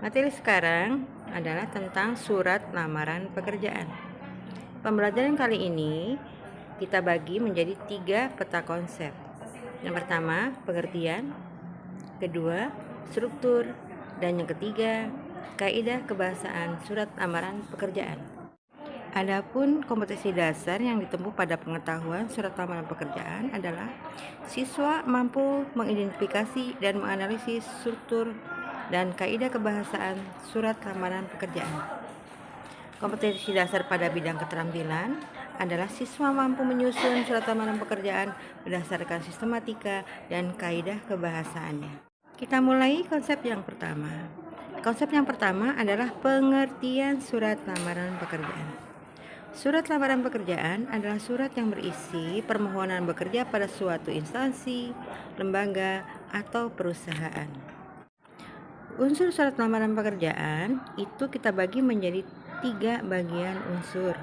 Materi sekarang adalah tentang surat lamaran pekerjaan. Pembelajaran kali ini kita bagi menjadi 3 peta konsep. Yang pertama, pengertian. Kedua, struktur. Dan yang ketiga, kaidah kebahasaan surat lamaran pekerjaan. Adapun kompetensi dasar yang ditempuh pada pengetahuan surat lamaran pekerjaan adalah siswa mampu mengidentifikasi dan menganalisis struktur dan kaidah kebahasaan surat lamaran pekerjaan. Kompetensi dasar pada bidang keterampilan adalah siswa mampu menyusun surat lamaran pekerjaan berdasarkan sistematika dan kaidah kebahasaannya. Kita mulai konsep yang pertama. Konsep yang pertama adalah pengertian surat lamaran pekerjaan. Surat lamaran pekerjaan adalah surat yang berisi permohonan bekerja pada suatu instansi, lembaga, atau perusahaan. Unsur surat lamaran pekerjaan itu kita bagi menjadi 3 bagian unsur.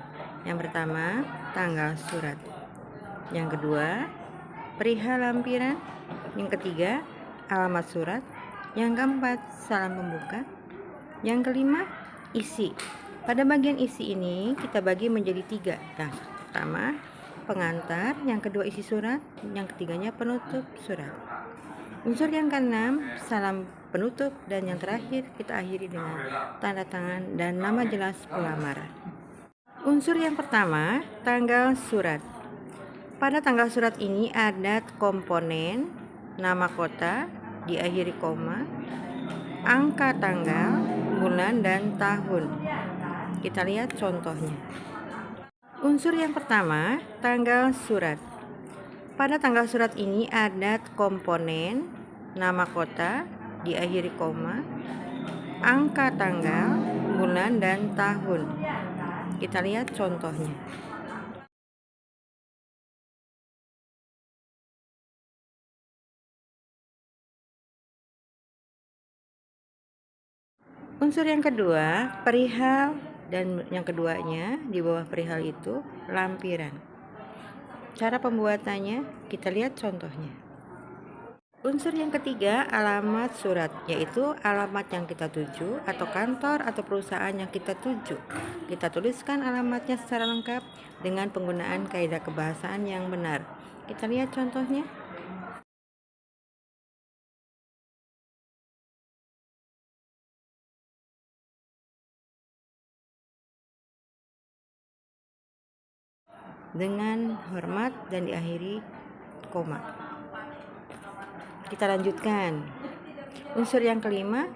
Yang pertama, tanggal surat. Yang kedua, perihal lampiran. Yang ketiga, alamat surat. Yang keempat, salam pembuka. Yang kelima, isi. Pada bagian isi ini kita bagi menjadi 3. Yang pertama, pengantar. Yang kedua, isi surat. Yang ketiganya, penutup surat. Unsur yang keenam, salam penutup, dan yang terakhir kita akhiri dengan tanda tangan dan nama jelas pelamar. Unsur yang pertama, tanggal surat. Pada tanggal surat ini ada komponen nama kota diakhiri koma, angka tanggal, bulan, dan tahun. Kita lihat contohnya. Unsur yang pertama, tanggal surat. Pada tanggal surat ini ada komponen nama kota diakhiri koma, angka tanggal, bulan, dan tahun. Kita lihat contohnya. Unsur yang kedua, perihal, dan yang keduanya di bawah perihal itu lampiran. Cara pembuatannya kita lihat contohnya. Unsur yang ketiga, alamat surat, yaitu alamat yang kita tuju atau kantor atau perusahaan yang kita tuju. Kita tuliskan alamatnya secara lengkap dengan penggunaan kaidah kebahasaan yang benar. Kita lihat contohnya. Dengan hormat dan diakhiri koma. Kita lanjutkan. Unsur yang kelima,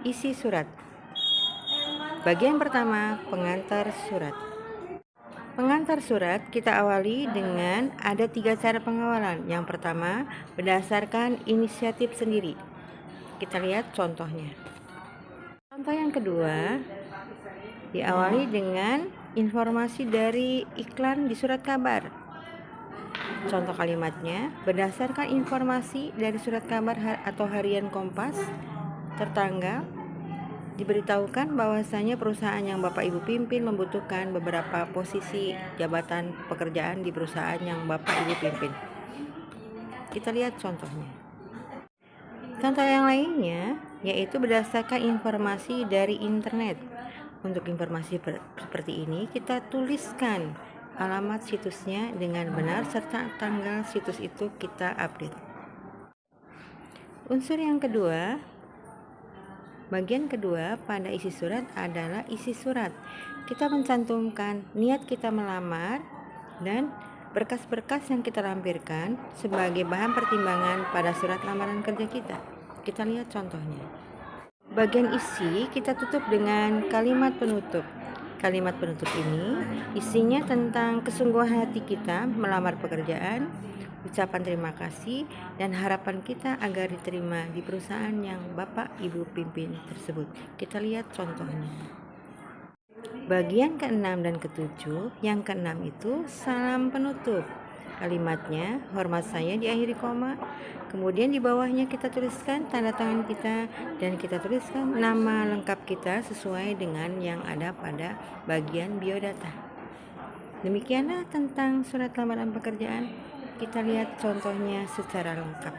isi surat. Bagian pertama, pengantar surat. Pengantar surat kita awali dengan ada 3 cara pengawalan. Yang pertama, berdasarkan inisiatif sendiri. Kita lihat contohnya. Contoh yang kedua, diawali dengan informasi dari iklan di surat kabar. Contoh kalimatnya, berdasarkan informasi dari surat kabar atau harian Kompas tertanggal, diberitahukan bahwasanya perusahaan yang Bapak Ibu pimpin membutuhkan beberapa posisi jabatan pekerjaan di perusahaan yang Bapak Ibu pimpin. Kita lihat contohnya. Contoh yang lainnya yaitu berdasarkan informasi dari internet. Untuk informasi seperti ini kita tuliskan alamat situsnya dengan benar serta tanggal situs itu kita update. Unsur yang kedua, bagian kedua pada isi surat adalah isi surat. Kita mencantumkan niat kita melamar dan berkas-berkas yang kita lampirkan sebagai bahan pertimbangan pada surat lamaran kerja kita. Kita lihat contohnya. Bagian isi kita tutup dengan kalimat penutup. Kalimat penutup ini isinya tentang kesungguhan hati kita melamar pekerjaan, ucapan terima kasih, dan harapan kita agar diterima di perusahaan yang Bapak Ibu pimpin tersebut. Kita lihat contohnya. Bagian ke-6 dan ke-7, yang ke-6 itu salam penutup. Kalimatnya, hormat saya diakhiri koma, kemudian di bawahnya kita tuliskan tanda tangan kita dan kita tuliskan nama lengkap kita sesuai dengan yang ada pada bagian biodata. Demikianlah tentang surat lamaran pekerjaan. Kita lihat contohnya secara lengkap.